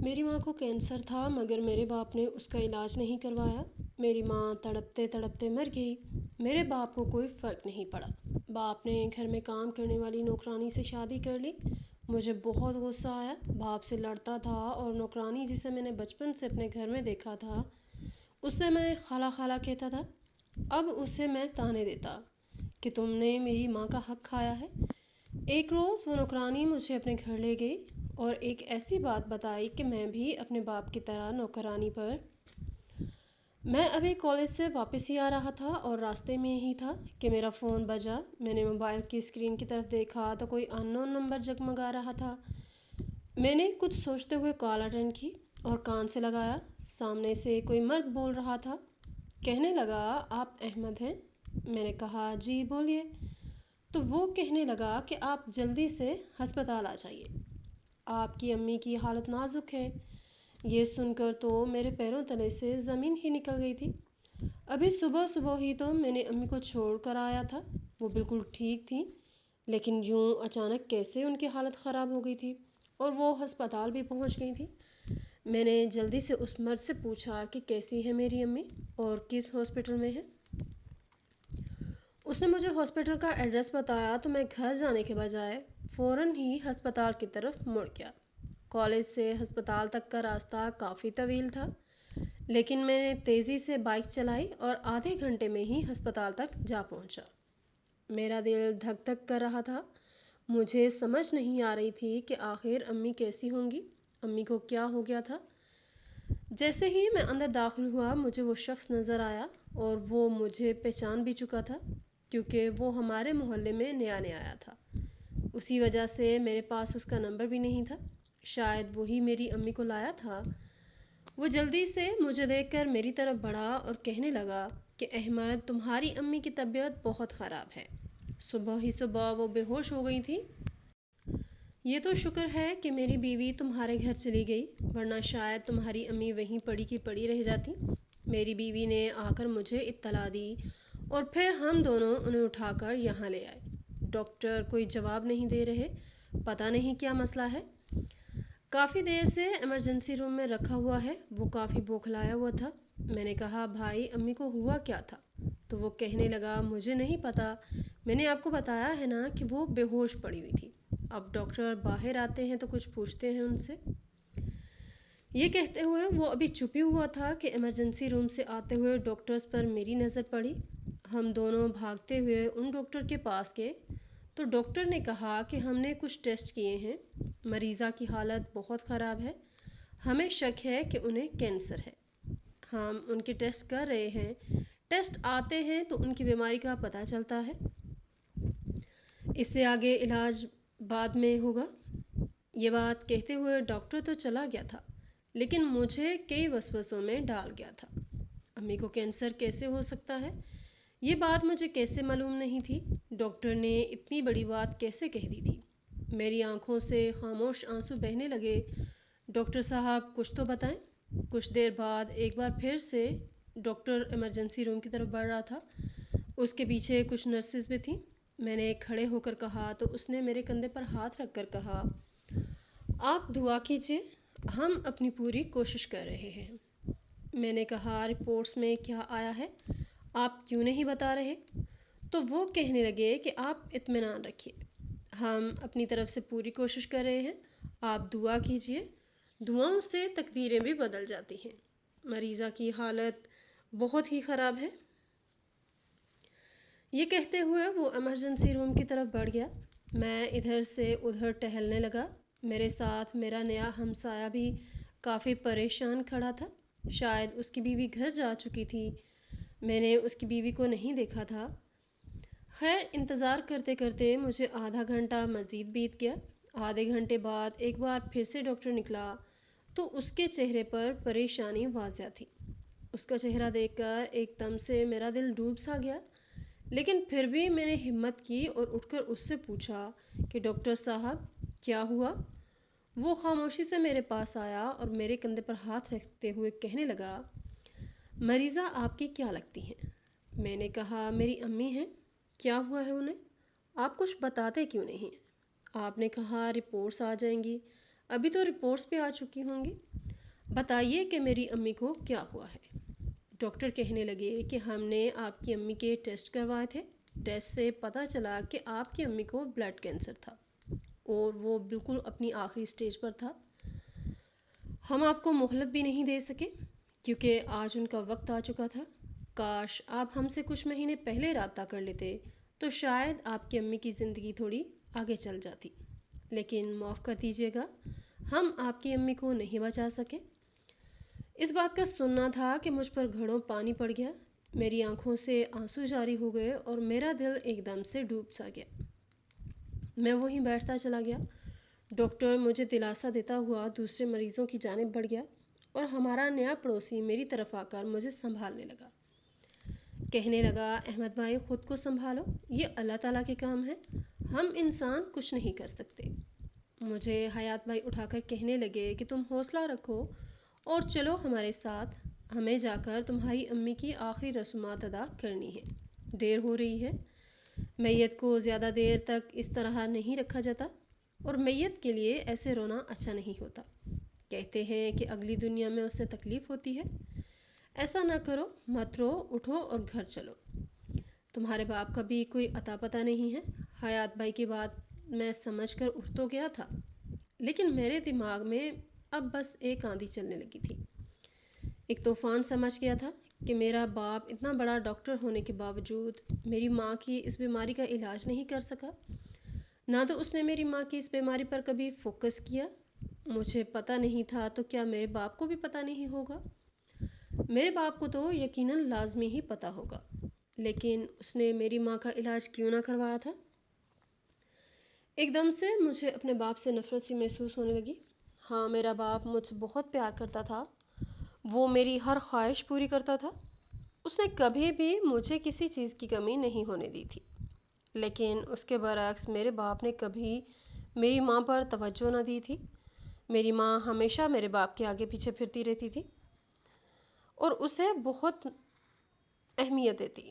میری ماں کو کینسر تھا مگر میرے باپ نے اس کا علاج نہیں کروایا۔ میری ماں تڑپتے تڑپتے مر گئی۔ میرے باپ کو کوئی فرق نہیں پڑا۔ باپ نے گھر میں کام کرنے والی نوکرانی سے شادی کر لی۔ مجھے بہت غصہ آیا۔ باپ سے لڑتا تھا اور نوکرانی جسے میں نے بچپن سے اپنے گھر میں دیکھا تھا اس سے میں خالہ خالہ کہتا تھا۔ اب اسے میں طعنے دیتا کہ تم نے میری ماں کا حق کھایا ہے۔ ایک روز وہ نوکرانی مجھے اپنے گھر لے گئی اور ایک ایسی بات بتائی کہ میں بھی اپنے باپ کی طرح نوکرانی پر۔ میں ابھی کالج سے واپس ہی آ رہا تھا اور راستے میں ہی تھا کہ میرا فون بجا۔ میں نے موبائل کی اسکرین کی طرف دیکھا تو کوئی ان نون نمبر جگمگا رہا تھا۔ میں نے کچھ سوچتے ہوئے کال اٹینڈ کی اور کان سے لگایا۔ سامنے سے کوئی مرد بول رہا تھا۔ کہنے لگا، آپ احمد ہیں؟ میں نے کہا، جی بولیے۔ تو وہ کہنے لگا کہ آپ جلدی سے ہسپتال آ جائیے، آپ کی امی کی حالت نازک ہے۔ یہ سن کر تو میرے پیروں تلے سے زمین ہی نکل گئی تھی۔ ابھی صبح صبح ہی تو میں نے امی کو چھوڑ کر آیا تھا، وہ بالکل ٹھیک تھیں، لیکن یوں اچانک کیسے ان کی حالت خراب ہو گئی تھی اور وہ ہسپتال بھی پہنچ گئی تھی۔ میں نے جلدی سے اس مرد سے پوچھا کہ کیسی ہے میری امی اور کس ہاسپٹل میں ہے۔ اس نے مجھے ہاسپٹل کا ایڈریس بتایا تو میں گھر جانے کے بجائے فوراً ہی ہسپتال کی طرف مڑ گیا۔ کالج سے ہسپتال تک کا راستہ کافی طویل تھا، لیکن میں نے تیزی سے بائک چلائی اور آدھے گھنٹے میں ہی ہسپتال تک جا پہنچا۔ میرا دل دھک دھک کر رہا تھا۔ مجھے سمجھ نہیں آ رہی تھی کہ آخر امی کیسی ہوں گی، امی کو کیا ہو گیا تھا۔ جیسے ہی میں اندر داخل ہوا مجھے وہ شخص نظر آیا اور وہ مجھے پہچان بھی چکا تھا کیونکہ وہ ہمارے محلے میں نیا نیا آیا تھا۔ اسی وجہ سے میرے پاس اس کا نمبر بھی نہیں تھا۔ شاید وہی میری امی کو لایا تھا۔ وہ جلدی سے مجھے دیکھ کر میری طرف بڑھا اور کہنے لگا کہ احمد، تمہاری امی کی طبیعت بہت خراب ہے، صبح ہی صبح وہ بے ہوش ہو گئی تھی۔ یہ تو شکر ہے کہ میری بیوی تمہارے گھر چلی گئی، ورنہ شاید تمہاری امی وہیں پڑی کی پڑی رہ جاتی۔ میری بیوی نے آ کر مجھے اطلاع دی اور پھر ہم دونوں انہیں اٹھا کر یہاں لے آئے۔ ڈاکٹر کوئی جواب نہیں دے رہے، پتہ نہیں کیا مسئلہ ہے۔ کافی دیر سے ایمرجنسی روم میں رکھا ہوا ہے، وہ کافی بوکھلایا ہوا تھا۔ میں نے کہا، بھائی امی کو ہوا کیا تھا؟ تو وہ کہنے لگا، مجھے نہیں پتا، میں نے آپ کو بتایا ہے نا کہ وہ بے ہوش پڑی ہوئی تھی۔ اب ڈاکٹر باہر آتے ہیں تو کچھ پوچھتے ہیں ان سے۔ یہ کہتے ہوئے وہ ابھی چپی ہوا تھا کہ ایمرجنسی روم سے آتے ہوئے ڈاکٹرز پر میری نظر پڑی۔ ہم دونوں بھاگتے ہوئے ان ڈاکٹر کے پاس گئے تو ڈاکٹر نے کہا کہ ہم نے کچھ ٹیسٹ کیے ہیں، مریضہ کی حالت بہت خراب ہے، ہمیں شک ہے کہ انہیں کینسر ہے۔ ہم ان کے ٹیسٹ کر رہے ہیں، ٹیسٹ آتے ہیں تو ان کی بیماری کا پتہ چلتا ہے، اس سے آگے علاج بعد میں ہوگا۔ یہ بات کہتے ہوئے ڈاکٹر تو چلا گیا تھا، لیکن مجھے کئی وسوسوں میں ڈال گیا تھا۔ امی کو کینسر کیسے ہو سکتا ہے؟ یہ بات مجھے کیسے معلوم نہیں تھی؟ ڈاکٹر نے اتنی بڑی بات کیسے کہہ دی تھی؟ میری آنکھوں سے خاموش آنسو بہنے لگے۔ ڈاکٹر صاحب کچھ تو بتائیں۔ کچھ دیر بعد ایک بار پھر سے ڈاکٹر ایمرجنسی روم کی طرف بڑھ رہا تھا، اس کے پیچھے کچھ نرسز بھی تھیں۔ میں نے کھڑے ہو کر کہا تو اس نے میرے کندھے پر ہاتھ رکھ کر کہا، آپ دعا کیجیے، ہم اپنی پوری کوشش کر رہے ہیں۔ میں نے کہا، رپورٹس میں کیا آیا ہے؟ آپ کیوں نہیں بتا رہے؟ تو وہ کہنے لگے کہ آپ اطمینان رکھیے، ہم اپنی طرف سے پوری کوشش کر رہے ہیں، آپ دعا کیجیے، دعاؤں سے تقدیریں بھی بدل جاتی ہیں، مریضہ کی حالت بہت ہی خراب ہے۔ یہ کہتے ہوئے وہ ایمرجنسی روم کی طرف بڑھ گیا۔ میں ادھر سے ادھر ٹہلنے لگا۔ میرے ساتھ میرا نیا ہمسایہ بھی کافی پریشان کھڑا تھا، شاید اس کی بیوی گھر جا چکی تھی، میں نے اس کی بیوی کو نہیں دیکھا تھا۔ خیر، انتظار کرتے کرتے مجھے آدھا گھنٹہ مزید بیت گیا۔ آدھے گھنٹے بعد ایک بار پھر سے ڈاکٹر نکلا تو اس کے چہرے پر پریشانی واضح تھی۔ اس کا چہرہ دیکھ کر ایک دم سے میرا دل ڈوب سا گیا، لیکن پھر بھی میں نے ہمت کی اور اٹھ کر اس سے پوچھا کہ ڈاکٹر صاحب کیا ہوا؟ وہ خاموشی سے میرے پاس آیا اور میرے کندھے پر ہاتھ رکھتے ہوئے کہنے لگا، مریضہ آپ کی کیا لگتی ہیں؟ میں نے کہا، میری امی ہیں۔ کیا ہوا ہے انہیں؟ آپ کچھ بتاتے کیوں نہیں؟ آپ نے کہا رپورٹس آ جائیں گی، ابھی تو رپورٹس بھی آ چکی ہوں گی۔ بتائیے کہ میری امی کو کیا ہوا ہے۔ ڈاکٹر کہنے لگے کہ ہم نے آپ کی امی کے ٹیسٹ کروائے تھے۔ ٹیسٹ سے پتہ چلا کہ آپ کی امی کو بلڈ کینسر تھا اور وہ بالکل اپنی آخری سٹیج پر تھا۔ ہم آپ کو مہلت بھی نہیں دے سکے کیونکہ آج ان کا وقت آ چکا تھا۔ کاش آپ ہم سے کچھ مہینے پہلے رابطہ کر لیتے تو شاید آپ کی امی کی زندگی تھوڑی آگے چل جاتی، لیکن معاف کر دیجیے گا، ہم آپ کی امی کو نہیں بچا سکے۔ اس بات کا سننا تھا کہ مجھ پر گھڑوں پانی پڑ گیا، میری آنکھوں سے آنسو جاری ہو گئے اور میرا دل ایک دم سے ڈوب سا گیا۔ میں وہیں بیٹھتا چلا گیا۔ ڈاکٹر مجھے دلاسا دیتا ہوا دوسرے مریضوں کی جانب بڑھ گیا اور ہمارا نیا پڑوسی میری طرف آ کر مجھے سنبھالنے لگا۔ کہنے لگا، احمد بھائی خود کو سنبھالو، یہ اللہ تعالیٰ کے کام ہے، ہم انسان کچھ نہیں کر سکتے۔ مجھے حیات بھائی اٹھا کر کہنے لگے کہ تم حوصلہ رکھو اور چلو ہمارے ساتھ، ہمیں جا کر تمہاری امی کی آخری رسومات ادا کرنی ہے، دیر ہو رہی ہے۔ میت کو زیادہ دیر تک اس طرح نہیں رکھا جاتا اور میت کے لیے ایسے رونا اچھا نہیں ہوتا، کہتے ہیں کہ اگلی دنیا میں اس سے تکلیف ہوتی ہے۔ ایسا نہ کرو، مت رو، اٹھو اور گھر چلو، تمہارے باپ کا بھی کوئی اتا پتہ نہیں ہے۔ حیات بھائی کی بات میں سمجھ کر اٹھ تو گیا تھا، لیکن میرے دماغ میں اب بس ایک آندھی چلنے لگی تھی، ایک طوفان سمجھ گیا تھا کہ میرا باپ اتنا بڑا ڈاکٹر ہونے کے باوجود میری ماں کی اس بیماری کا علاج نہیں کر سکا، نہ تو اس نے میری ماں کی اس بیماری پر کبھی فوکس کیا۔ مجھے پتہ نہیں تھا تو کیا میرے باپ کو بھی پتہ نہیں ہوگا؟ میرے باپ کو تو یقیناً لازمی ہی پتہ ہوگا، لیکن اس نے میری ماں کا علاج کیوں نہ کروایا تھا؟ ایک دم سے مجھے اپنے باپ سے نفرت سی محسوس ہونے لگی۔ ہاں، میرا باپ مجھ سے بہت پیار کرتا تھا، وہ میری ہر خواہش پوری کرتا تھا، اس نے کبھی بھی مجھے کسی چیز کی کمی نہیں ہونے دی تھی، لیکن اس کے برعکس میرے باپ نے کبھی میری ماں پر توجہ نہ دی تھی۔ میری ماں ہمیشہ میرے باپ کے آگے پیچھے پھرتی رہتی تھی اور اسے بہت اہمیت دیتی،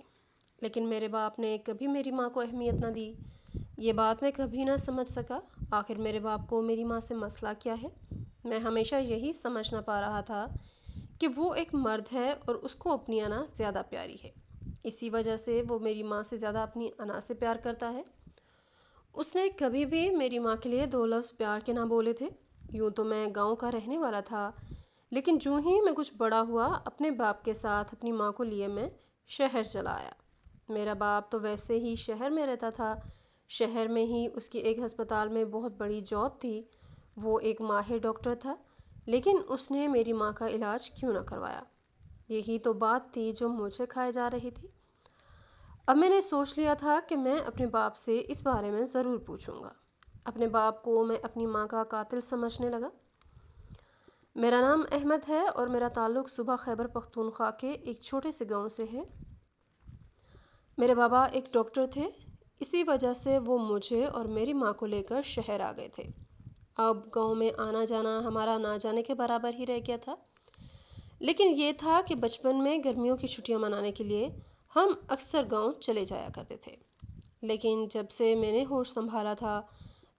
لیکن میرے باپ نے کبھی میری ماں کو اہمیت نہ دی۔ یہ بات میں کبھی نہ سمجھ سکا، آخر میرے باپ کو میری ماں سے مسئلہ کیا ہے؟ میں ہمیشہ یہی سمجھ نہ پا رہا تھا کہ وہ ایک مرد ہے اور اس کو اپنی انا زیادہ پیاری ہے، اسی وجہ سے وہ میری ماں سے زیادہ اپنی انا سے پیار کرتا ہے۔ اس نے کبھی بھی میری ماں کے لیے دو لفظ پیار کے نہ بولے تھے۔ یوں تو میں گاؤں کا رہنے والا تھا، لیکن جو ہی میں کچھ بڑا ہوا اپنے باپ کے ساتھ اپنی ماں کو لیے میں شہر چلا آیا۔ میرا باپ تو ویسے ہی شہر میں رہتا تھا، شہر میں ہی اس کی ایک ہسپتال میں بہت بڑی جاب تھی، وہ ایک ماہر ڈاکٹر تھا، لیکن اس نے میری ماں کا علاج کیوں نہ کروایا؟ یہی تو بات تھی جو مجھے کھائے جا رہی تھی۔ اب میں نے سوچ لیا تھا کہ میں اپنے باپ سے اس بارے میں ضرور پوچھوں گا۔ اپنے باپ کو میں اپنی ماں کا قاتل سمجھنے لگا۔ میرا نام احمد ہے اور میرا تعلق صوبہ خیبر پختونخوا کے ایک چھوٹے سے گاؤں سے ہے۔ میرے بابا ایک ڈاکٹر تھے، اسی وجہ سے وہ مجھے اور میری ماں کو لے کر شہر آ گئے تھے۔ اب گاؤں میں آنا جانا ہمارا نہ جانے کے برابر ہی رہ گیا تھا، لیکن یہ تھا کہ بچپن میں گرمیوں کی چھٹیاں منانے کے لیے ہم اکثر گاؤں چلے جایا کرتے تھے، لیکن جب سے میں نے ہوش سنبھالا تھا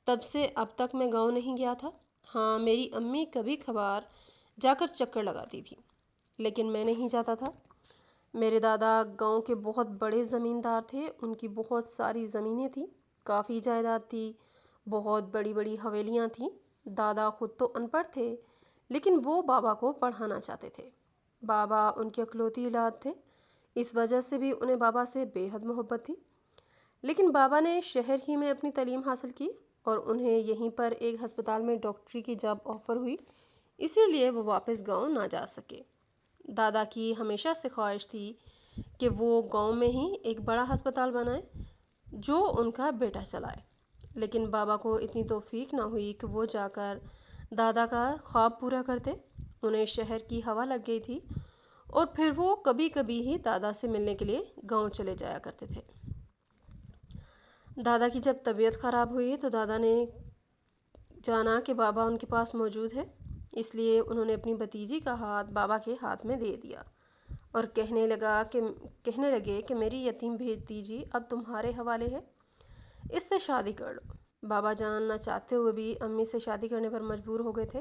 تب سے اب تک میں گاؤں نہیں گیا تھا۔ ہاں، میری امی کبھی کبھار جا کر چکر لگاتی تھی، لیکن میں نہیں جاتا تھا۔ میرے دادا گاؤں کے بہت بڑے زمیندار تھے، ان کی بہت ساری زمینیں تھیں، کافی جائیداد تھی، بہت بڑی بڑی حویلیاں تھیں۔ دادا خود تو ان پڑھ تھے، لیکن وہ بابا کو پڑھانا چاہتے تھے۔ بابا ان کی اکلوتی اولاد تھے، اس وجہ سے بھی انہیں بابا سے بے حد محبت تھی، لیکن بابا نے شہر ہی میں اپنی تعلیم حاصل کی اور انہیں یہیں پر ایک ہسپتال میں ڈاکٹری کی جاب آفر ہوئی، اسی لیے وہ واپس گاؤں نہ جا سکے۔ دادا کی ہمیشہ سے خواہش تھی کہ وہ گاؤں میں ہی ایک بڑا ہسپتال بنائے جو ان کا بیٹا چلائے، لیکن بابا کو اتنی توفیق نہ ہوئی کہ وہ جا کر دادا کا خواب پورا کرتے۔ انہیں شہر کی ہوا لگ گئی تھی اور پھر وہ کبھی کبھی ہی دادا سے ملنے کے لیے گاؤں چلے جایا کرتے تھے۔ دادا کی جب طبیعت خراب ہوئی تو دادا نے جانا کہ بابا ان کے پاس موجود ہے، اس لیے انہوں نے اپنی بھتیجی کا ہاتھ بابا کے ہاتھ میں دے دیا اور کہنے لگے کہ میری یتیم بھتیجی اب تمہارے حوالے ہے، اس سے شادی کر لو۔ بابا جان نہ چاہتے ہوئے بھی امی سے شادی کرنے پر مجبور ہو گئے تھے۔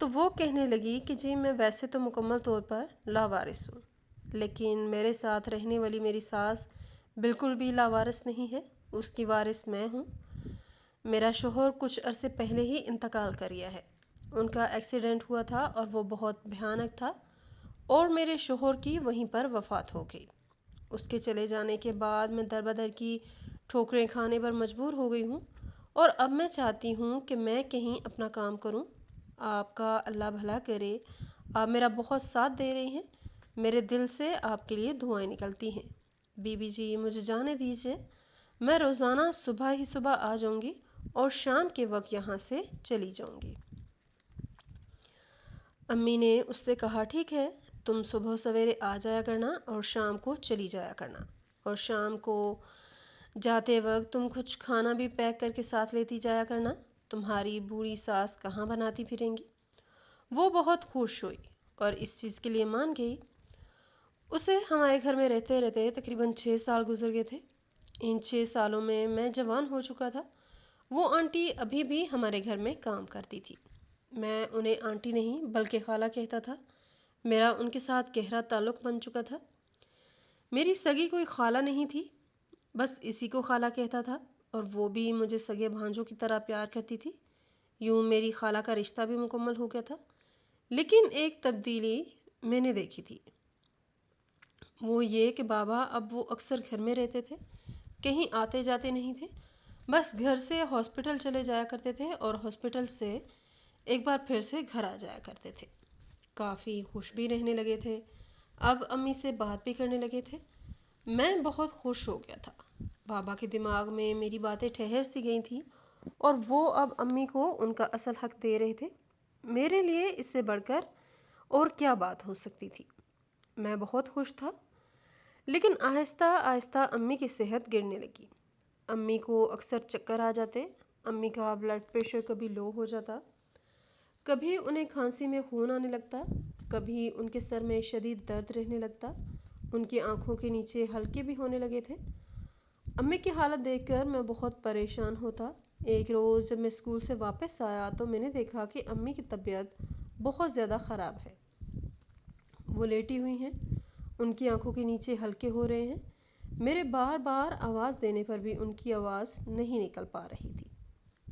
تو وہ کہنے لگی کہ جی میں ویسے تو مکمل طور پر لاوارث ہوں، لیکن میرے ساتھ رہنے والی میری ساس بالکل بھی لاوارث نہیں ہے، اس کی وارث میں ہوں۔ میرا شوہر کچھ عرصے پہلے ہی انتقال کر گیا ہے، ان کا ایکسیڈنٹ ہوا تھا اور وہ بہت بھیانک تھا، اور میرے شوہر کی وہیں پر وفات ہو گئی۔ اس کے چلے جانے کے بعد میں در بدر کی ٹھوکریں کھانے پر مجبور ہو گئی ہوں، اور اب میں چاہتی ہوں کہ میں کہیں اپنا کام کروں۔ آپ کا اللہ بھلا کرے، آپ میرا بہت ساتھ دے رہی ہیں، میرے دل سے آپ کے لیے دعائیں نکلتی ہیں۔ بی بی جی مجھے جانے دیجیے، میں روزانہ صبح ہی صبح آ جاؤں گی اور شام کے وقت یہاں سے چلی جاؤں گی۔ امی نے اس سے کہا ٹھیک ہے، تم صبح سویرے آ جایا کرنا اور شام کو چلی جایا کرنا، اور شام کو جاتے وقت تم کچھ کھانا بھی پیک کر کے ساتھ لیتی جایا کرنا، تمہاری بوڑھی ساس کہاں بناتی پھریں گی۔ وہ بہت خوش ہوئی اور اس چیز کے لیے مان گئی۔ اسے ہمارے گھر میں رہتے رہتے تقریباً 6 سال گزر گئے تھے۔ ان 6 سالوں میں جوان ہو چکا تھا۔ وہ آنٹی ابھی بھی ہمارے گھر میں کام کرتی تھی۔ میں انہیں آنٹی نہیں بلکہ خالہ کہتا تھا۔ میرا ان کے ساتھ گہرا تعلق بن چکا تھا۔ میری سگی کوئی خالہ نہیں تھی، بس اسی کو خالہ کہتا تھا، اور وہ بھی مجھے سگے بھانجوں کی طرح پیار کرتی تھی۔ یوں میری خالہ کا رشتہ بھی مکمل ہو گیا تھا۔ لیکن ایک تبدیلی میں نے دیکھی تھی، وہ یہ کہ بابا اب وہ اکثر گھر میں رہتے تھے، کہیں آتے جاتے نہیں تھے، بس گھر سے ہاسپٹل چلے جایا کرتے تھے اور ہاسپٹل سے ایک بار پھر سے گھر آ جایا کرتے تھے۔ کافی خوش بھی رہنے لگے تھے، اب امی سے بات بھی کرنے لگے تھے۔ میں بہت خوش ہو گیا تھا۔ بابا کے دماغ میں میری باتیں ٹھہر سی گئی تھیں، اور وہ اب امی کو ان کا اصل حق دے رہے تھے۔ میرے لیے اس سے بڑھ کر اور کیا بات ہو سکتی تھی؟ میں بہت خوش تھا، لیکن آہستہ آہستہ امی کی صحت گرنے لگی۔ امی کو اکثر چکر آ جاتے، امی کا بلڈ پریشر کبھی لو ہو جاتا، کبھی انہیں کھانسی میں خون آنے لگتا، کبھی ان کے سر میں شدید درد رہنے لگتا، ان کی آنکھوں کے نیچے ہلکے بھی ہونے لگے تھے۔ امی کی حالت دیکھ کر میں بہت پریشان ہوتا۔ ایک روز جب میں اسکول سے واپس آیا تو میں نے دیکھا کہ امی کی طبیعت بہت زیادہ خراب ہے۔ وہ لیٹی ہوئی ہیں، ان کی آنکھوں کے نیچے ہلکے ہو رہے ہیں۔ میرے بار بار آواز دینے پر بھی ان کی آواز نہیں نکل پا رہی تھی۔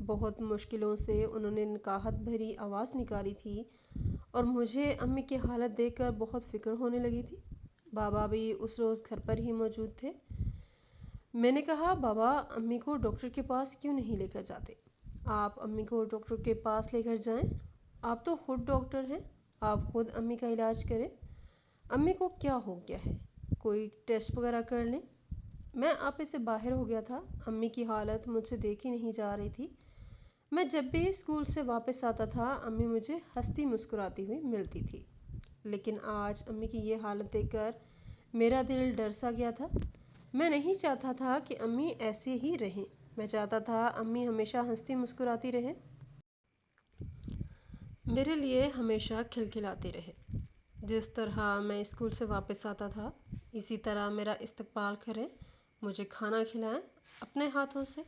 بہت مشکلوں سے انہوں نے نکاہت بھری آواز نکالی تھی، اور مجھے امی کی حالت دیکھ کر بہت فکر ہونے لگی تھی۔ بابا بھی اس روز گھر پر ہی موجود تھے۔ میں نے کہا بابا امی کو ڈاکٹر کے پاس کیوں نہیں لے کر جاتے؟ آپ امی کو ڈاکٹر کے پاس لے کر جائیں، آپ تو خود ڈاکٹر ہیں، آپ خود امی کا علاج کریں۔ امی کو کیا ہو گیا ہے؟ کوئی ٹیسٹ وغیرہ کر لیں۔ میں آپے سے باہر ہو گیا تھا، امی کی حالت مجھ سے دیکھی نہیں جا رہی تھی۔ میں جب بھی اسکول سے واپس آتا تھا امی مجھے ہنستی مسکراتی ہوئی ملتی تھی، لیکن آج امی کی یہ حالت دیکھ کر میرا دل ڈر سا گیا تھا۔ میں نہیں چاہتا تھا کہ امی ایسے ہی رہیں، میں چاہتا تھا امی ہمیشہ ہنستی مسکراتی رہیں، میرے لیے ہمیشہ کھلکھلاتی رہے۔ جس طرح میں اسکول سے واپس آتا تھا اسی طرح میرا استقبال کریں، مجھے کھانا کھلائیں اپنے ہاتھوں سے۔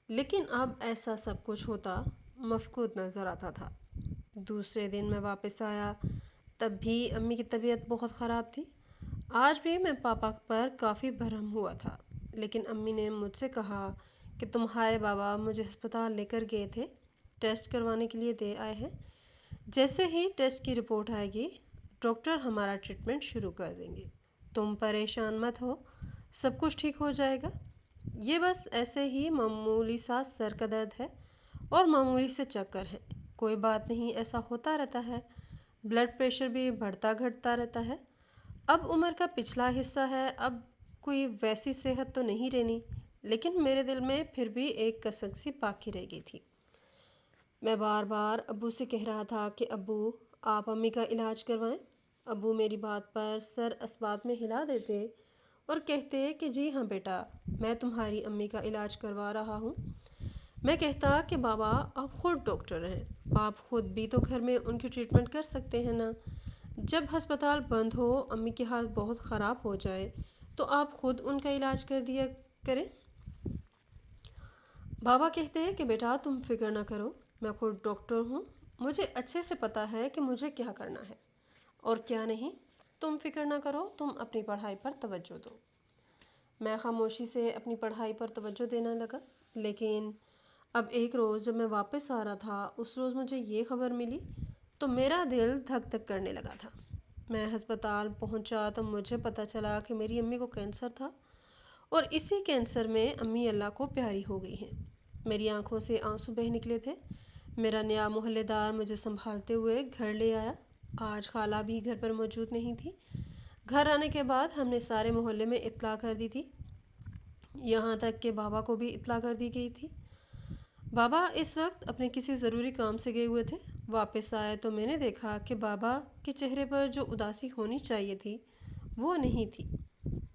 لیکن اب ایسا سب کچھ ہوتا مفقود نظر آتا تھا۔ دوسرے دن میں واپس آیا، تب بھی امی کی طبیعت بہت خراب تھی۔ آج بھی میں پاپا پر کافی برہم ہوا تھا، لیکن امی نے مجھ سے کہا کہ تمہارے بابا مجھے ہسپتال لے کر گئے تھے، ٹیسٹ کروانے کے لیے دے آئے ہیں، جیسے ہی ٹیسٹ کی رپورٹ آئے گی ڈاکٹر ہمارا ٹریٹمنٹ شروع کر دیں گے، تم پریشان مت ہو، سب کچھ ٹھیک ہو جائے گا۔ یہ بس ایسے ہی معمولی سا سر کا درد ہے اور معمولی سے چکر ہے، کوئی بات نہیں، ایسا ہوتا رہتا ہے، بلڈ پریشر بھی بڑھتا گھٹتا رہتا ہے، اب عمر کا پچھلا حصہ ہے، اب کوئی ویسی صحت تو نہیں رہنی۔ لیکن میرے دل میں پھر بھی ایک کسک سی باقی رہ گئی تھی۔ میں بار بار ابو سے کہہ رہا تھا کہ ابو آپ امی کا علاج کروائیں۔ ابو میری بات پر سر اسبات میں ہلا دیتے اور کہتے کہ جی ہاں بیٹا، میں تمہاری امی کا علاج کروا رہا ہوں۔ میں کہتا کہ بابا آپ خود ڈاکٹر ہیں، آپ خود بھی تو گھر میں ان کی ٹریٹمنٹ کر سکتے ہیں نا، جب ہسپتال بند ہو، امی کی حالت بہت خراب ہو جائے تو آپ خود ان کا علاج کر دیا کریں۔ بابا کہتے کہ بیٹا تم فکر نہ کرو، میں خود ڈاکٹر ہوں، مجھے اچھے سے پتہ ہے کہ مجھے کیا کرنا ہے اور کیا نہیں۔ تم فکر نہ کرو، تم اپنی پڑھائی پر توجہ دو۔ میں خاموشی سے اپنی پڑھائی پر توجہ دینے لگا، لیکن اب ایک روز جب میں واپس آ رہا تھا، اس روز مجھے یہ خبر ملی تو میرا دل دھک دھک کرنے لگا تھا۔ میں ہسپتال پہنچا تو مجھے پتہ چلا کہ میری امی کو کینسر تھا، اور اسی کینسر میں امی اللہ کو پیاری ہو گئی ہیں۔ میری آنکھوں سے آنسو بہہ نکلے تھے۔ میرا نیا محلے دار مجھے سنبھالتے ہوئے گھر لے آیا۔ آج خالہ بھی گھر پر موجود نہیں تھی۔ گھر آنے کے بعد ہم نے سارے محلے میں اطلاع کر دی تھی، یہاں تک کہ بابا کو بھی اطلاع کر دی گئی تھی۔ بابا اس وقت اپنے کسی ضروری کام سے گئے ہوئے تھے۔ واپس آئے تو میں نے دیکھا کہ بابا کے چہرے پر جو اداسی ہونی چاہیے تھی وہ نہیں تھی۔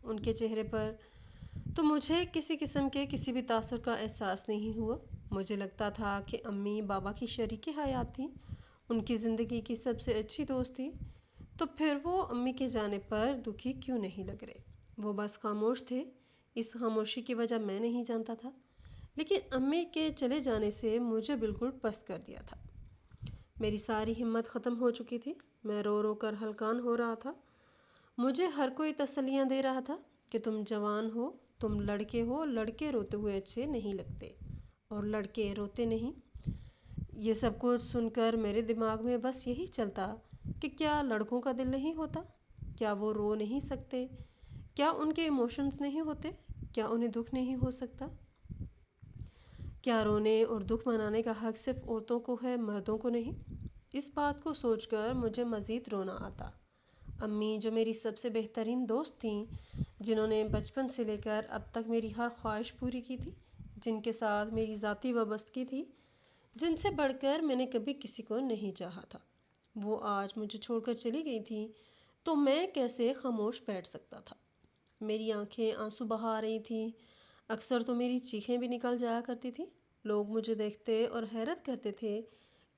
ان کے چہرے پر تو مجھے کسی قسم کے کسی بھی تاثر کا احساس نہیں ہوا۔ مجھے لگتا تھا کہ امی بابا کی شریک حیات تھیں، ان کی زندگی کی سب سے اچھی دوست تھی، تو پھر وہ امی کے جانے پر دکھی کیوں نہیں لگ رہے؟ وہ بس خاموش تھے۔ اس خاموشی کی وجہ میں نہیں جانتا تھا، لیکن امی کے چلے جانے سے مجھے بالکل پست کر دیا تھا۔ میری ساری ہمت ختم ہو چکی تھی۔ میں رو رو کر ہلکان ہو رہا تھا۔ مجھے ہر کوئی تسلیاں دے رہا تھا کہ تم جوان ہو، تم لڑکے ہو، لڑکے روتے ہوئے اچھے نہیں لگتے، اور لڑکے روتے نہیں۔ یہ سب کچھ سن کر میرے دماغ میں بس یہی چلتا کہ کیا لڑکوں کا دل نہیں ہوتا؟ کیا وہ رو نہیں سکتے؟ کیا ان کے ایموشنز نہیں ہوتے؟ کیا انہیں دکھ نہیں ہو سکتا؟ کیا رونے اور دکھ منانے کا حق صرف عورتوں کو ہے، مردوں کو نہیں؟ اس بات کو سوچ کر مجھے مزید رونا آتا۔ امی جو میری سب سے بہترین دوست تھیں، جنہوں نے بچپن سے لے کر اب تک میری ہر خواہش پوری کی تھی، جن کے ساتھ میری ذاتی وابستگی تھی، جن سے بڑھ کر میں نے کبھی کسی کو نہیں چاہا تھا، وہ آج مجھے چھوڑ کر چلی گئی تھی، تو میں کیسے خاموش بیٹھ سکتا تھا؟ میری آنکھیں آنسو بہا رہی تھیں۔ اکثر تو میری چیخیں بھی نکل جایا کرتی تھیں۔ لوگ مجھے دیکھتے اور حیرت کرتے تھے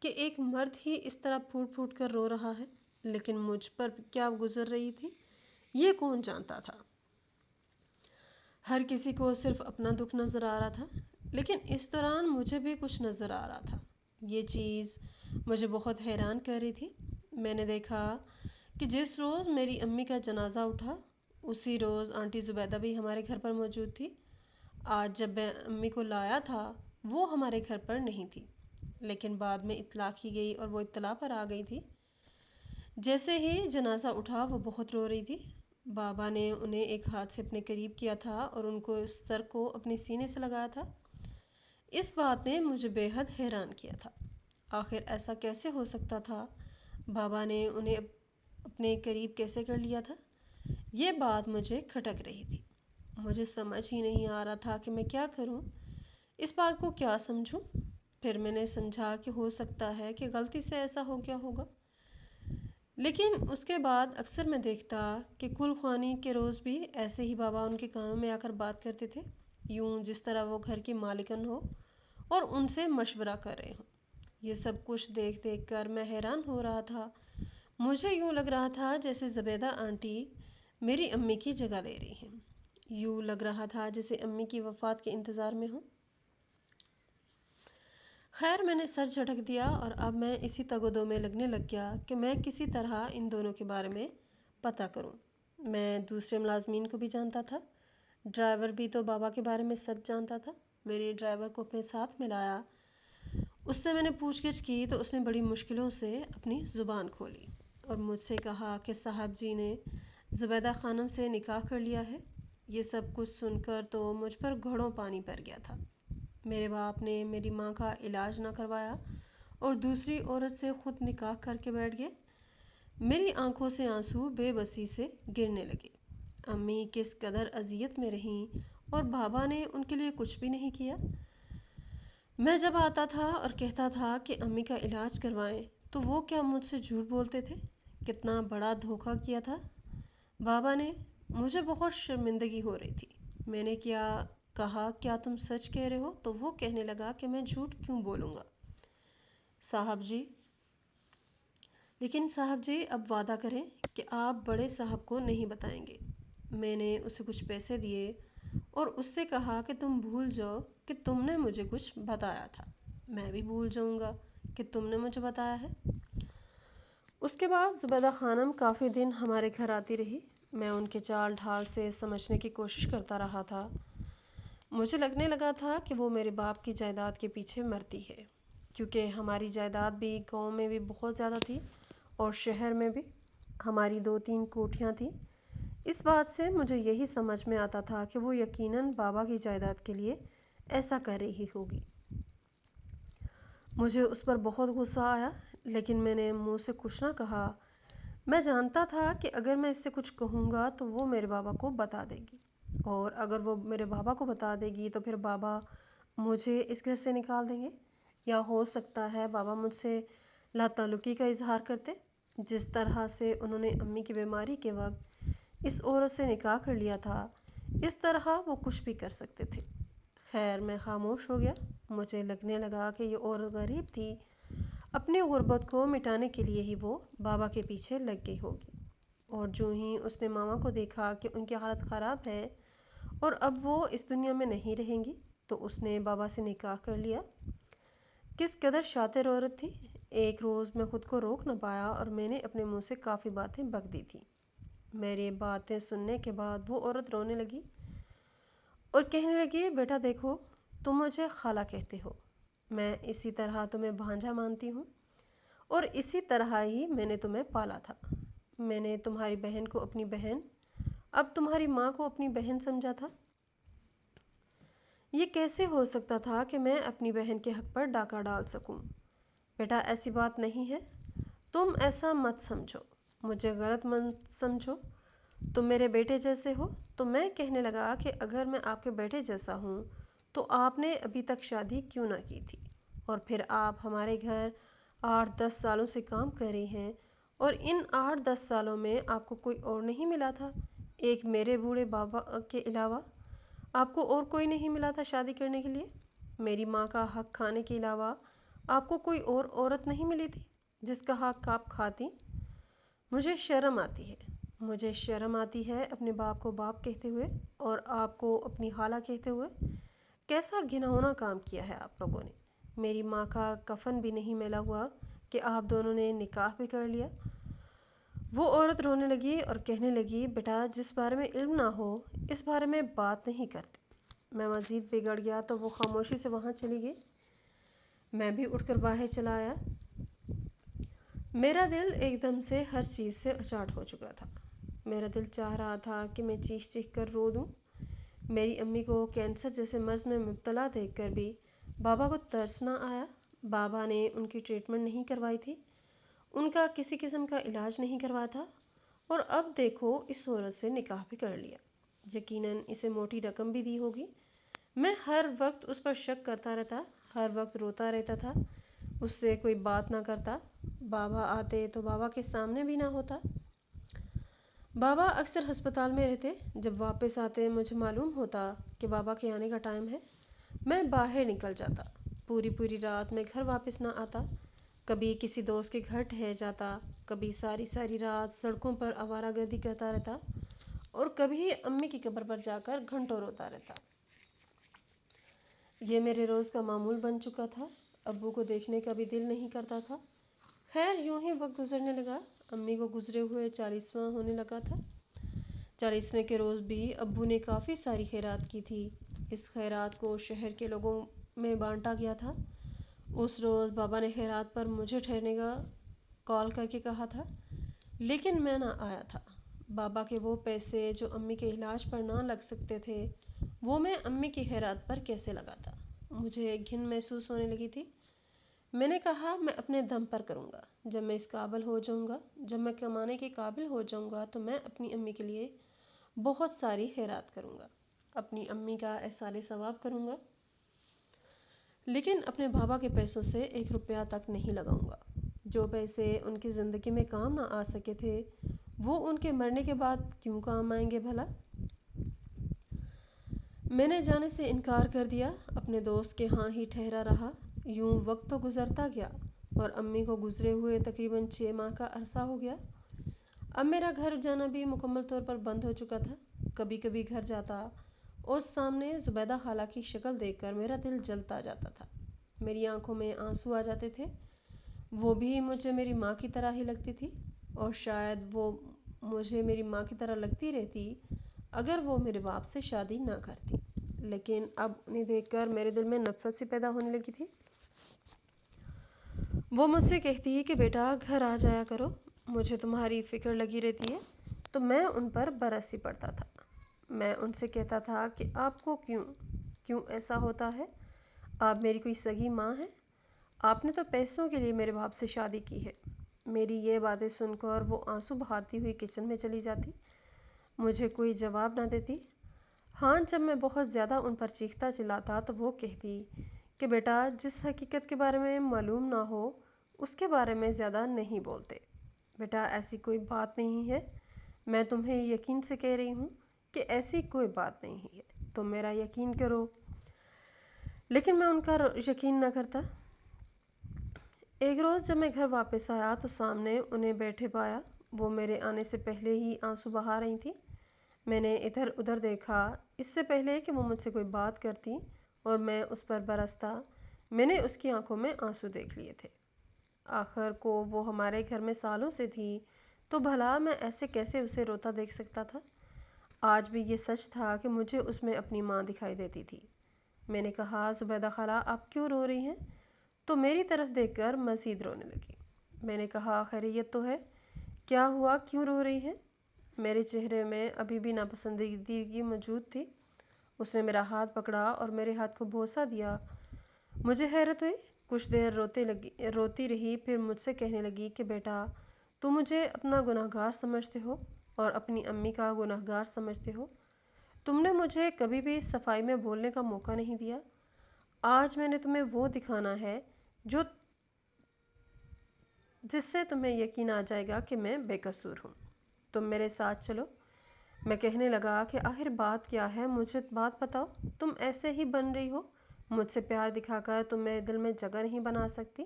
کہ ایک مرد ہی اس طرح پھوٹ پھوٹ کر رو رہا ہے، لیکن مجھ پر کیا گزر رہی تھی یہ کون جانتا تھا؟ ہر کسی کو صرف اپنا دکھ نظر آ رہا تھا، لیکن اس دوران مجھے بھی کچھ نظر آ رہا تھا۔ یہ چیز مجھے بہت حیران کر رہی تھی۔ میں نے دیکھا کہ جس روز میری امی کا جنازہ اٹھا، اسی روز آنٹی زبیدہ بھی ہمارے گھر پر موجود تھی۔ آج جب میں امی کو لایا تھا وہ ہمارے گھر پر نہیں تھی، لیکن بعد میں اطلاع کی گئی اور وہ اطلاع پر آ گئی تھی۔ جیسے ہی جنازہ اٹھا وہ بہت رو رہی تھی۔ بابا نے انہیں ایک ہاتھ سے اپنے قریب کیا تھا اور ان کو سر کو اپنے سینے سے لگایا تھا۔ اس بات نے مجھے بے حد حیران کیا تھا۔ آخر ایسا کیسے ہو سکتا تھا؟ بابا نے انہیں اپنے قریب کیسے کر لیا تھا؟ یہ بات مجھے کھٹک رہی تھی۔ مجھے سمجھ ہی نہیں آ رہا تھا کہ میں کیا کروں، اس بات کو کیا سمجھوں۔ پھر میں نے سمجھا کہ ہو سکتا ہے کہ غلطی سے ایسا ہو گیا ہوگا، لیکن اس کے بعد اکثر میں دیکھتا کہ کل خوانی کے روز بھی ایسے ہی بابا ان کے کانوں میں آ کر بات کرتے تھے، یوں جس طرح وہ گھر کی مالکن ہو اور ان سے مشورہ کر رہے ہوں۔ یہ سب کچھ دیکھ دیکھ کر میں حیران ہو رہا تھا۔ مجھے یوں لگ رہا تھا جیسے زبیدہ آنٹی میری امی کی جگہ لے رہی ہیں، یوں لگ رہا تھا جیسے امی کی وفات کے انتظار میں ہوں۔ خیر میں نے سر جھٹک دیا اور اب میں اسی تگ و دو میں لگنے لگ گیا کہ میں کسی طرح ان دونوں کے بارے میں پتہ کروں۔ میں دوسرے ملازمین کو بھی جانتا تھا، ڈرائیور بھی تو بابا کے بارے میں سب جانتا تھا۔ میرے ڈرائیور کو اپنے ساتھ ملایا، اس سے میں نے پوچھ گچھ کی تو اس نے بڑی مشکلوں سے اپنی زبان کھولی اور مجھ سے کہا کہ صاحب جی نے زبیدہ خانم سے نکاح کر لیا ہے۔ یہ سب کچھ سن کر تو مجھ پر گھڑوں پانی پر گیا تھا۔ میرے باپ نے میری ماں کا علاج نہ کروایا اور دوسری عورت سے خود نکاح کر کے بیٹھ گئے۔ میری آنکھوں سے آنسو بے بسی سے گرنے لگے۔ امی کس قدر اذیت میں رہیں اور بابا نے ان کے لیے کچھ بھی نہیں کیا۔ میں جب آتا تھا اور کہتا تھا کہ امی کا علاج کروائیں تو وہ کیا مجھ سے جھوٹ بولتے تھے؟ کتنا بڑا دھوکہ کیا تھا بابا نے۔ مجھے بہت شرمندگی ہو رہی تھی۔ میں نے کہا کیا تم سچ کہہ رہے ہو؟ تو وہ کہنے لگا کہ میں جھوٹ کیوں بولوں گا صاحب جی، لیکن صاحب جی اب وعدہ کریں کہ آپ بڑے صاحب کو نہیں بتائیں گے۔ میں نے اسے کچھ پیسے دیے اور اس سے کہا کہ تم بھول جاؤ کہ تم نے مجھے کچھ بتایا تھا۔ میں بھی بھول جاؤں گا کہ تم نے مجھے بتایا ہے۔ اس کے بعد زبیدہ خانم کافی دن ہمارے گھر آتی رہی۔ میں ان کے چال ڈھال سے سمجھنے کی کوشش کرتا رہا تھا۔ مجھے لگنے لگا تھا کہ وہ میرے باپ کی جائیداد کے پیچھے مرتی ہے، کیونکہ ہماری جائیداد بھی گاؤں میں بھی بہت زیادہ تھی اور شہر میں بھی۔ ہماری 2-3 کوٹھیاں تھیں۔ اس بات سے مجھے یہی سمجھ میں آتا تھا کہ وہ یقیناً بابا کی جائیداد کے لیے ایسا کر رہی ہوگی۔ مجھے اس پر بہت غصہ آیا، لیکن میں نے منہ سے کچھ نہ کہا۔ میں جانتا تھا کہ اگر میں اس سے کچھ کہوں گا تو وہ میرے بابا کو بتا دے گی، اور اگر وہ میرے بابا کو بتا دے گی تو پھر بابا مجھے اس گھر سے نکال دیں گے، یا ہو سکتا ہے بابا مجھ سے لا تعلقی کا اظہار کرتے، جس طرح سے انہوں نے امی کی بیماری کے وقت اس عورت سے نکاح کر لیا تھا۔ اس طرح وہ کچھ بھی کر سکتے تھے۔ خیر، میں خاموش ہو گیا۔ مجھے لگنے لگا کہ یہ عورت غریب تھی، اپنی غربت کو مٹانے کے لیے ہی وہ بابا کے پیچھے لگ گئی ہوگی، اور جو ہی اس نے ماما کو دیکھا کہ ان کی حالت خراب ہے اور اب وہ اس دنیا میں نہیں رہیں گی، تو اس نے بابا سے نکاح کر لیا۔ کس قدر شاطر عورت تھی! ایک روز میں خود کو روک نہ پایا اور میں نے اپنے منہ سے کافی باتیں بک دی تھیں۔ میری باتیں سننے کے بعد وہ عورت رونے لگی اور کہنے لگی، بیٹا دیکھو، تم مجھے خالہ کہتے ہو، میں اسی طرح تمہیں بھانجا مانتی ہوں، اور اسی طرح ہی میں نے تمہیں پالا تھا۔ میں نے تمہاری بہن کو اپنی بہن، اب تمہاری ماں کو اپنی بہن سمجھا تھا۔ یہ کیسے ہو سکتا تھا کہ میں اپنی بہن کے حق پر ڈاکہ ڈال سکوں؟ بیٹا ایسی بات نہیں ہے، تم ایسا مت سمجھو، مجھے غلط مت سمجھو، تم میرے بیٹے جیسے ہو۔ تو میں کہنے لگا کہ اگر میں آپ کے بیٹے جیسا ہوں تو آپ نے ابھی تک شادی کیوں نہ کی تھی، اور پھر آپ ہمارے گھر 8-10 سالوں سے کام کر رہی ہیں، اور ان 8-10 سالوں میں آپ کو کوئی اور نہیں ملا تھا؟ ایک میرے بوڑھے بابا کے علاوہ آپ کو اور کوئی نہیں ملا تھا شادی کرنے کے لیے؟ میری ماں کا حق کھانے کے علاوہ آپ کو کوئی اور عورت نہیں ملی تھی جس کا حق آپ کھاتی؟ مجھے شرم آتی ہے، مجھے شرم آتی ہے اپنے باپ کو باپ کہتے ہوئے اور آپ کو اپنی خالہ کہتے ہوئے۔ کیسا گھناؤنا کام کیا ہے آپ لوگوں نے! میری ماں کا کفن بھی نہیں میلا ہوا کہ آپ دونوں نے نکاح بھی کر لیا۔ وہ عورت رونے لگی اور کہنے لگی، بیٹا جس بارے میں علم نہ ہو اس بارے میں بات نہیں کرتے۔ میں مزید بگڑ گیا تو وہ خاموشی سے وہاں چلی گئی۔ میں بھی اٹھ کر باہر چلا آیا۔ میرا دل ایک دم سے ہر چیز سے اچاٹ ہو چکا تھا۔ میرا دل چاہ رہا تھا کہ میں چیخ چیخ کر رو دوں۔ میری امی کو کینسر جیسے مرض میں مبتلا دیکھ کر بھی بابا کو ترس نہ آیا۔ بابا نے ان کی ٹریٹمنٹ نہیں کروائی تھی، ان کا کسی قسم کا علاج نہیں کروایا تھا، اور اب دیکھو اس عورت سے نکاح بھی کر لیا، یقیناً اسے موٹی رقم بھی دی ہوگی۔ میں ہر وقت اس پر شک کرتا رہتا، ہر وقت روتا رہتا تھا، اس سے کوئی بات نہ کرتا۔ بابا آتے تو بابا کے سامنے بھی نہ ہوتا۔ بابا اکثر ہسپتال میں رہتے۔ جب واپس آتے مجھے معلوم ہوتا کہ بابا کے آنے کا ٹائم ہے، میں باہر نکل جاتا۔ پوری پوری رات میں گھر واپس نہ آتا، کبھی کسی دوست کے گھر ٹھہر جاتا، کبھی ساری ساری رات سڑکوں پر آوارہ گردی کرتا رہتا، اور کبھی امی کی قبر پر جا کر گھنٹوں روتا رہتا۔ یہ میرے روز کا معمول بن چکا تھا۔ ابو کو دیکھنے کا بھی دل نہیں کرتا تھا۔ خیر یوں ہی وقت گزرنے لگا۔ امی کو گزرے ہوئے 40واں ہونے لگا تھا۔ 40ویں کے روز بھی ابو نے کافی ساری خیرات کی تھی۔ اس خیرات کو شہر کے لوگوں میں بانٹا گیا تھا۔ اس روز بابا نے خیرات پر مجھے ٹھہرنے کا کال کر کے کہا تھا، لیکن میں نہ آیا تھا۔ بابا کے وہ پیسے جو امی کے علاج پر نہ لگ سکتے تھے، وہ میں امی کی خیرات پر کیسے لگاتا؟ مجھے گھن محسوس ہونے لگی تھی۔ میں نے کہا، میں اپنے دم پر کروں گا، جب میں اس قابل ہو جاؤں گا، جب میں کمانے کے قابل ہو جاؤں گا تو میں اپنی امی کے لیے بہت ساری خیرات کروں گا، اپنی امی کا احسان ثواب کروں گا، لیکن اپنے بابا کے پیسوں سے 1 روپیہ تک نہیں لگاؤں گا۔ جو پیسے ان کی زندگی میں کام نہ آ سکے تھے، وہ ان کے مرنے کے بعد کیوں کام آئیں گے بھلا؟ میں نے جانے سے انکار کر دیا، اپنے دوست کے ہاں ہی ٹھہرا رہا۔ یوں وقت تو گزرتا گیا اور امی کو گزرے ہوئے تقریباً 6 ماہ کا عرصہ ہو گیا۔ اب میرا گھر جانا بھی مکمل طور پر بند ہو چکا تھا۔ کبھی کبھی گھر جاتا اور سامنے زبیدہ خالہ کی شکل دیکھ کر میرا دل جلتا جاتا تھا، میری آنکھوں میں آنسو آ جاتے تھے۔ وہ بھی مجھے میری ماں کی طرح ہی لگتی تھی، اور شاید وہ مجھے میری ماں کی طرح لگتی رہتی اگر وہ میرے باپ سے شادی نہ کرتی۔ لیکن اب انہیں دیکھ کر میرے دل میں نفرت سی پیدا ہونے لگی تھی۔ وہ مجھ سے کہتی کہ بیٹا گھر آ جایا کرو، مجھے تمہاری فکر لگی رہتی ہے، تو میں ان پر برس ہی پڑتا تھا۔ میں ان سے کہتا تھا کہ آپ کو کیوں ایسا ہوتا ہے؟ آپ میری کوئی سگی ماں ہیں؟ آپ نے تو پیسوں کے لیے میرے باپ سے شادی کی ہے۔ میری یہ باتیں سن کر وہ آنسو بہاتی ہوئی کچن میں چلی جاتی، مجھے کوئی جواب نہ دیتی۔ ہاں، جب میں بہت زیادہ ان پر چیختا چلاتا تو وہ کہتی کہ بیٹا جس حقیقت کے بارے میں معلوم نہ ہو اس کے بارے میں زیادہ نہیں بولتے۔ بیٹا ایسی کوئی بات نہیں ہے، میں تمہیں یقین سے کہہ رہی ہوں کہ ایسی کوئی بات نہیں ہے، تم میرا یقین کرو۔ لیکن میں ان کا یقین نہ کرتا۔ ایک روز جب میں گھر واپس آیا تو سامنے انہیں بیٹھے پایا۔ وہ میرے آنے سے پہلے ہی آنسو بہا رہی تھی۔ میں نے ادھر ادھر دیکھا، اس سے پہلے کہ وہ مجھ سے کوئی بات کرتی اور میں اس پر برستا، میں نے اس کی آنکھوں میں آنسو دیکھ لیے تھے۔ آخر کو وہ ہمارے گھر میں سالوں سے تھی، تو بھلا میں ایسے کیسے اسے روتا دیکھ سکتا تھا؟ آج بھی یہ سچ تھا کہ مجھے اس میں اپنی ماں دکھائی دیتی تھی۔ میں نے کہا زبیدہ خالہ آپ کیوں رو رہی ہیں؟ تو میری طرف دیکھ کر مزید رونے لگی۔ میں نے کہا خیریت تو ہے؟ کیا ہوا، کیوں رو رہی ہیں؟ میرے چہرے میں ابھی بھی ناپسندیدگی موجود تھی۔ اس نے میرا ہاتھ پکڑا اور میرے ہاتھ کو بوسہ دیا۔ مجھے حیرت ہوئی، کچھ دیر روتی رہی، پھر مجھ سے کہنے لگی کہ بیٹا تم مجھے اپنا گناہ گار سمجھتے ہو اور اپنی امی کا گناہ گار سمجھتے ہو۔ تم نے مجھے کبھی بھی صفائی میں بولنے کا موقع نہیں دیا۔ آج میں نے تمہیں وہ دکھانا ہے جس سے تمہیں یقین آ جائے گا کہ میں بے قصور ہوں۔ تم میرے ساتھ چلو۔ میں کہنے لگا کہ آخر بات کیا ہے، مجھے بات بتاؤ۔ تم ایسے ہی بن رہی ہو، مجھ سے پیار دکھا کر تم میرے دل میں جگہ نہیں بنا سکتی۔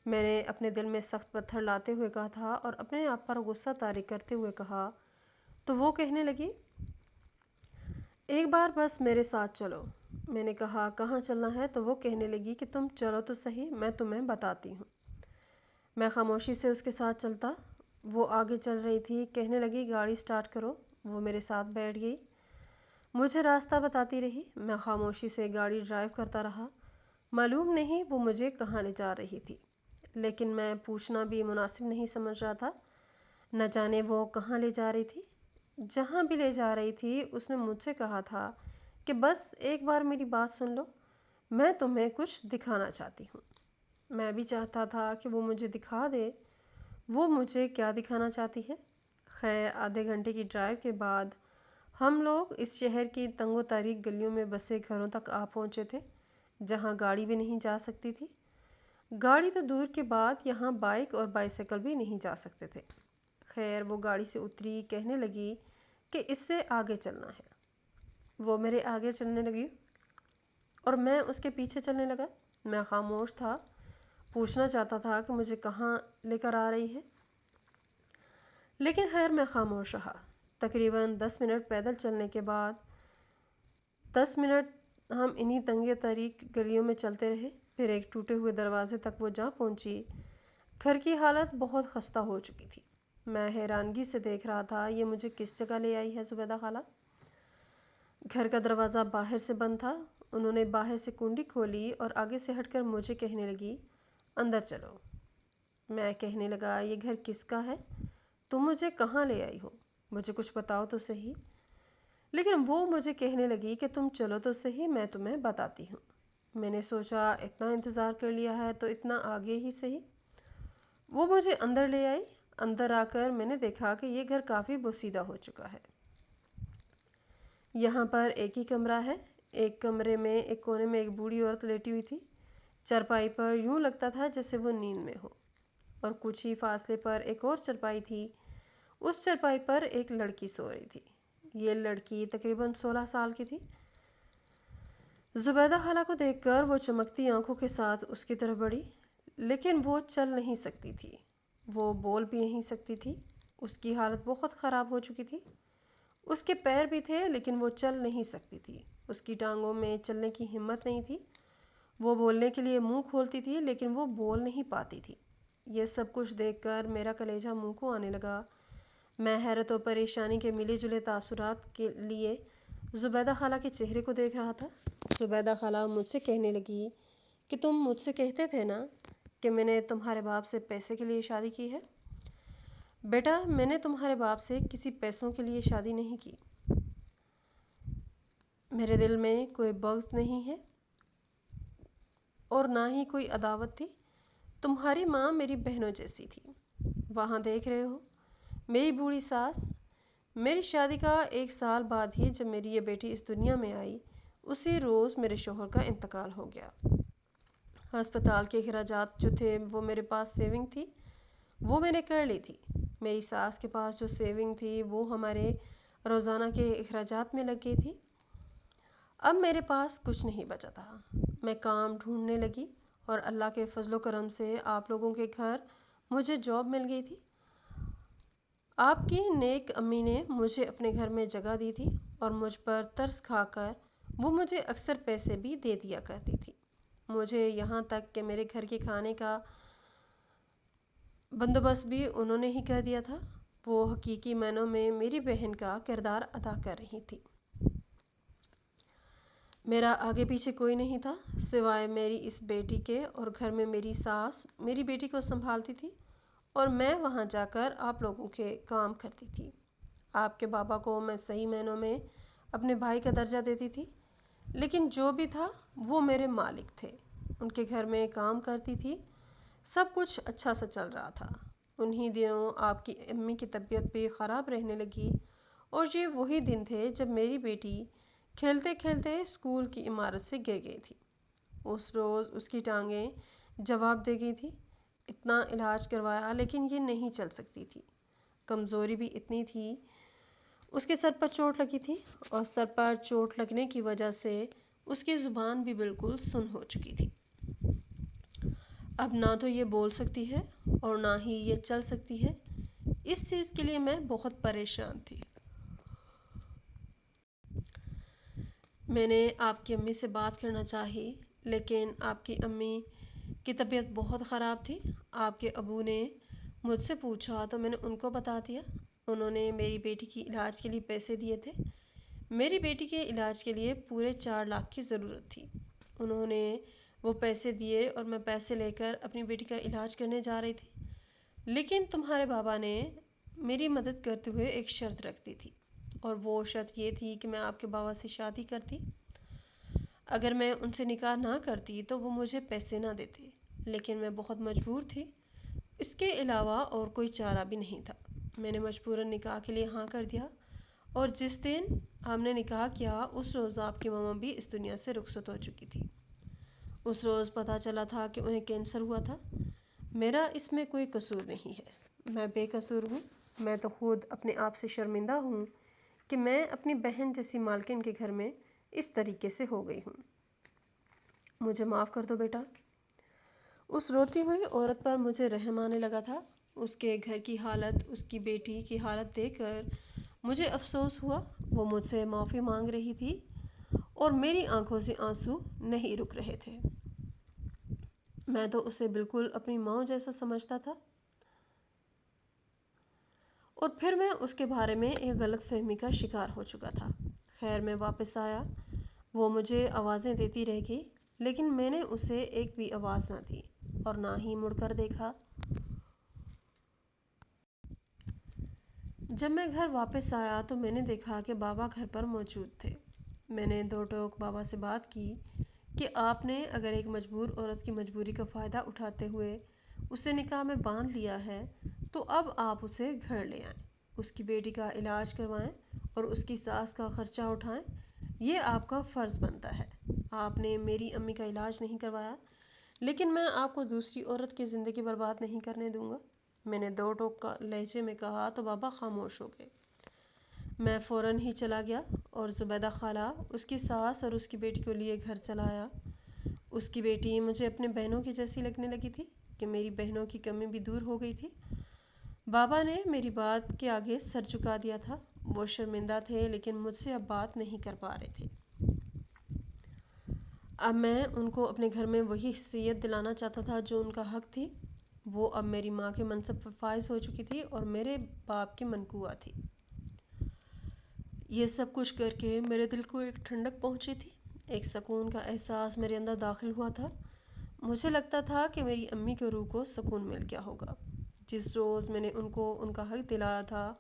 میں نے اپنے دل میں سخت پتھر لاتے ہوئے کہا تھا اور اپنے آپ پر غصہ طاری کرتے ہوئے کہا تو وہ کہنے لگی ایک بار بس میرے ساتھ چلو۔ میں نے کہا کہاں چلنا ہے؟ تو وہ کہنے لگی کہ تم چلو تو صحیح، میں تمہیں بتاتی ہوں۔ میں خاموشی سے اس کے ساتھ چلتا۔ وہ آگے چل رہی تھی، کہنے لگی گاڑی سٹارٹ کرو۔ وہ میرے ساتھ بیٹھ گئی، مجھے راستہ بتاتی رہی۔ میں خاموشی سے گاڑی ڈرائیو کرتا رہا۔ معلوم نہیں وہ مجھے کہاں لے جا رہی تھی، لیکن میں پوچھنا بھی مناسب نہیں سمجھ رہا تھا۔ نہ جانے وہ کہاں لے جا رہی تھی۔ جہاں بھی لے جا رہی تھی اس نے مجھ سے کہا تھا کہ بس ایک بار میری بات سن لو، میں تمہیں کچھ دکھانا چاہتی ہوں۔ میں بھی چاہتا تھا کہ وہ مجھے دکھا دے۔ وہ مجھے کیا دکھانا چاہتی ہے؟ خیر آدھے گھنٹے کی ڈرائیو کے بعد ہم لوگ اس شہر کی تنگ و تاریک گلیوں میں بسے گھروں تک آ پہنچے تھے، جہاں گاڑی بھی نہیں جا سکتی تھی۔ گاڑی تو دور کے بعد یہاں بائک اور بائیسیکل بھی نہیں جا سکتے تھے۔ خیر وہ گاڑی سے اتری، کہنے لگی کہ اس سے آگے چلنا ہے۔ وہ میرے آگے چلنے لگی اور میں اس کے پیچھے چلنے لگا۔ میں خاموش تھا، پوچھنا چاہتا تھا کہ مجھے کہاں لے کر آ رہی ہے، لیکن خیر میں خاموش رہا۔ تقریباً 10 منٹ پیدل چلنے کے بعد 10 منٹ ہم انہی تنگ تاریک گلیوں میں چلتے رہے، پھر ایک ٹوٹے ہوئے دروازے تک وہ جا پہنچی۔ گھر کی حالت بہت خستہ ہو چکی تھی۔ میں حیرانگی سے دیکھ رہا تھا، یہ مجھے کس جگہ لے آئی ہے زبیدہ خالہ؟ گھر کا دروازہ باہر سے بند تھا۔ انہوں نے باہر سے کنڈی کھولی اور آگے سے ہٹ کر مجھے کہنے لگی اندر چلو۔ میں کہنے لگا یہ گھر کس کا ہے؟ تم مجھے کہاں لے آئی ہو؟ مجھے کچھ بتاؤ تو صحیح۔ لیکن وہ مجھے کہنے لگی کہ تم چلو تو صحیح، میں تمہیں بتاتی ہوں۔ میں نے سوچا اتنا انتظار کر لیا ہے تو اتنا آگے ہی صحیح۔ وہ مجھے اندر لے آئی۔ اندر آ کر میں نے دیکھا کہ یہ گھر کافی بوسیدہ ہو چکا ہے۔ یہاں پر ایک ہی کمرہ ہے۔ ایک کمرے میں ایک کونے میں ایک بوڑھی عورت لیٹی ہوئی تھی، چرپائی پر، یوں لگتا تھا جیسے وہ نیند میں ہو، اور کچھ ہی فاصلے پر ایک اور چرپائی تھی۔ اس چرپائی پر ایک لڑکی سو رہی تھی۔ یہ لڑکی تقریباً 16 سال کی تھی۔ زبیدہ خالہ کو دیکھ کر وہ چمکتی آنکھوں کے ساتھ اس کی طرف بڑھی، لیکن وہ چل نہیں سکتی تھی، وہ بول بھی نہیں سکتی تھی۔ اس کی حالت بہت خراب ہو چکی تھی۔ اس کے پیر بھی تھے لیکن وہ چل نہیں سکتی تھی، اس کی ٹانگوں میں چلنے کی ہمت نہیں تھی۔ وہ بولنے کے لیے منہ کھولتی تھی لیکن وہ بول نہیں پاتی تھی۔ یہ سب کچھ دیکھ کر میرا کلیجہ منہ کو آنے لگا۔ میں حیرت و پریشانی کے ملے جلے تاثرات کے لیے زبیدہ خالہ کے چہرے کو دیکھ رہا تھا۔ زبیدہ خالہ مجھ سے کہنے لگی کہ تم مجھ سے کہتے تھے نا کہ میں نے تمہارے باپ سے پیسے کے لیے شادی کی ہے۔ بیٹا، میں نے تمہارے باپ سے کسی پیسوں کے لیے شادی نہیں کی۔ میرے دل میں کوئی بغض نہیں ہے اور نہ ہی کوئی عداوت تھی۔ تمہاری ماں میری بہنوں جیسی تھی۔ وہاں دیکھ رہے ہو میری بوڑھی ساس۔ میری شادی کا 1 سال بعد ہی جب میری یہ بیٹی اس دنیا میں آئی، اسی روز میرے شوہر کا انتقال ہو گیا۔ ہسپتال کے اخراجات جو تھے وہ میرے پاس سیونگ تھی، وہ میں نے کر لی تھی۔ میری ساس کے پاس جو سیونگ تھی وہ ہمارے روزانہ کے اخراجات میں لگ گئی تھی۔ اب میرے پاس کچھ نہیں بچا تھا۔ میں کام ڈھونڈنے لگی اور اللہ کے فضل و کرم سے آپ لوگوں کے گھر مجھے جاب مل گئی تھی۔ آپ کی نیک امی نے مجھے اپنے گھر میں جگہ دی تھی اور مجھ پر ترس کھا کر وہ مجھے اکثر پیسے بھی دے دیا کرتی تھی۔ مجھے یہاں تک کہ میرے گھر کے کھانے کا بندوبست بھی انہوں نے ہی کر دیا تھا۔ وہ حقیقی معنوں میں میری بہن کا کردار ادا کر رہی تھی۔ میرا آگے پیچھے کوئی نہیں تھا سوائے میری اس بیٹی کے، اور گھر میں میری ساس میری بیٹی کو سنبھالتی تھی اور میں وہاں جا کر آپ لوگوں کے کام کرتی تھی۔ آپ کے بابا کو میں صحیح معنوں میں اپنے بھائی کا درجہ دیتی تھی، لیکن جو بھی تھا وہ میرے مالک تھے۔ ان کے گھر میں کام کرتی تھی، سب کچھ اچھا سا چل رہا تھا۔ انہی دنوں آپ کی امی کی طبیعت بھی خراب رہنے لگی، اور یہ وہی دن تھے جب میری بیٹی کھیلتے کھیلتے اسکول کی عمارت سے گر گئی تھی۔ اس روز اس کی ٹانگیں جواب دے گئی تھی۔ اتنا علاج کروایا لیکن یہ نہیں چل سکتی تھی۔ کمزوری بھی اتنی تھی۔ اس کے سر پر چوٹ لگی تھی اور سر پر چوٹ لگنے کی وجہ سے اس کی زبان بھی بالکل سن ہو چکی تھی۔ اب نہ تو یہ بول سکتی ہے اور نہ ہی یہ چل سکتی ہے۔ اس چیز کے لیے میں بہت پریشان تھی۔ میں نے آپ کی امی سے بات کرنا چاہی، لیکن آپ کی امی کی طبیعت بہت خراب تھی۔ آپ کے ابو نے مجھ سے پوچھا تو میں نے ان کو بتا دیا۔ انہوں نے میری بیٹی کی علاج کے لیے پیسے دیے تھے۔ میری بیٹی کے علاج کے لیے پورے 4 لاکھ کی ضرورت تھی۔ انہوں نے وہ پیسے دیے اور میں پیسے لے کر اپنی بیٹی کا علاج کرنے جا رہی تھی، لیکن تمہارے بابا نے میری مدد کرتے ہوئے ایک شرط رکھ دی تھی، اور وہ شرط یہ تھی کہ میں آپ کے بابا سے شادی کرتی۔ اگر میں ان سے نکاح نہ کرتی تو وہ مجھے پیسے نہ دیتے، لیکن میں بہت مجبور تھی۔ اس کے علاوہ اور کوئی چارہ بھی نہیں تھا۔ میں نے مجبوراً نکاح کے لیے ہاں کر دیا، اور جس دن ہم نے نکاح کیا اس روز آپ کی ماما بھی اس دنیا سے رخصت ہو چکی تھی۔ اس روز پتہ چلا تھا کہ انہیں کینسر ہوا تھا۔ میرا اس میں کوئی قصور نہیں ہے، میں بے قصور ہوں۔ میں تو خود اپنے آپ سے شرمندہ ہوں کہ میں اپنی بہن جیسی مالکن کے گھر میں اس طریقے سے ہو گئی ہوں۔ مجھے معاف کر دو بیٹا۔ اس روتی ہوئی عورت پر مجھے رحم آنے لگا تھا۔ اس کے گھر کی حالت، اس کی بیٹی کی حالت دیکھ کر مجھے افسوس ہوا۔ وہ مجھ سے معافی مانگ رہی تھی اور میری آنکھوں سے آنسو نہیں رک رہے تھے۔ میں تو اسے بالکل اپنی ماں جیسا سمجھتا تھا، اور پھر میں اس کے بارے میں ایک غلط فہمی کا شکار ہو چکا تھا۔ خیر میں واپس آیا۔ وہ مجھے آوازیں دیتی رہ گئی، لیکن میں نے اسے ایک بھی آواز نہ دی اور نہ ہی مڑ کر دیکھا۔ جب میں گھر واپس آیا تو میں نے دیکھا کہ بابا گھر پر موجود تھے۔ میں نے 2 ٹوک بابا سے بات کی کہ آپ نے اگر ایک مجبور عورت کی مجبوری کا فائدہ اٹھاتے ہوئے اسے نکاح میں باندھ لیا ہے تو اب آپ اسے گھر لے آئیں، اس کی بیٹی کا علاج کروائیں اور اس کی ساس کا خرچہ اٹھائیں۔ یہ آپ کا فرض بنتا ہے۔ آپ نے میری امی کا علاج نہیں کروایا، لیکن میں آپ کو دوسری عورت کی زندگی برباد نہیں کرنے دوں گا۔ میں نے 2 ٹوک کا لہجے میں کہا تو بابا خاموش ہو گئے۔ میں فوراً ہی چلا گیا اور زبیدہ خالہ اس کی ساس اور اس کی بیٹی کو لیے گھر چلا آیا۔ اس کی بیٹی مجھے اپنے بہنوں کی جیسی لگنے لگی تھی کہ میری بہنوں کی کمی بھی دور ہو گئی تھی۔ بابا نے میری بات کے آگے سر جھکا دیا تھا۔ وہ شرمندہ تھے لیکن مجھ سے اب بات نہیں کر پا رہے تھے۔ اب میں ان کو اپنے گھر میں وہی حیثیت دلانا چاہتا تھا جو ان کا حق تھی۔ وہ اب میری ماں کے منصب پر فائز ہو چکی تھی اور میرے باپ کی منقوہ تھی۔ یہ سب کچھ کر کے میرے دل کو ایک ٹھنڈک پہنچی تھی، ایک سکون کا احساس میرے اندر داخل ہوا تھا۔ مجھے لگتا تھا کہ میری امی کی روح کو سکون مل گیا ہوگا۔ جس روز میں نے ان کو ان کا حق دلایا تھا،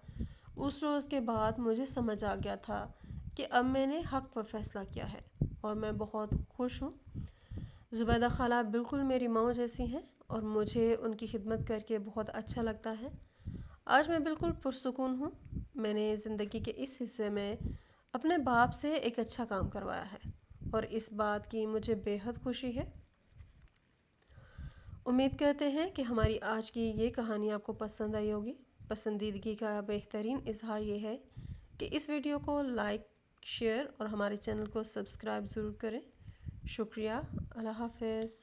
اس روز کے بعد مجھے سمجھ آ گیا تھا کہ اب میں نے حق پر فیصلہ کیا ہے اور میں بہت خوش ہوں۔ زبیدہ خالہ بالکل میری ماں جیسی ہیں اور مجھے ان کی خدمت کر کے بہت اچھا لگتا ہے۔ آج میں بالکل پرسکون ہوں۔ میں نے زندگی کے اس حصے میں اپنے باپ سے ایک اچھا کام کروایا ہے اور اس بات کی مجھے بے حد خوشی ہے۔ امید کرتے ہیں کہ ہماری آج کی یہ کہانی آپ کو پسند آئی ہوگی۔ پسندیدگی کا بہترین اظہار یہ ہے کہ اس ویڈیو کو لائک، شیئر اور ہمارے چینل کو سبسکرائب ضرور کریں۔ شکریہ۔ اللہ حافظ۔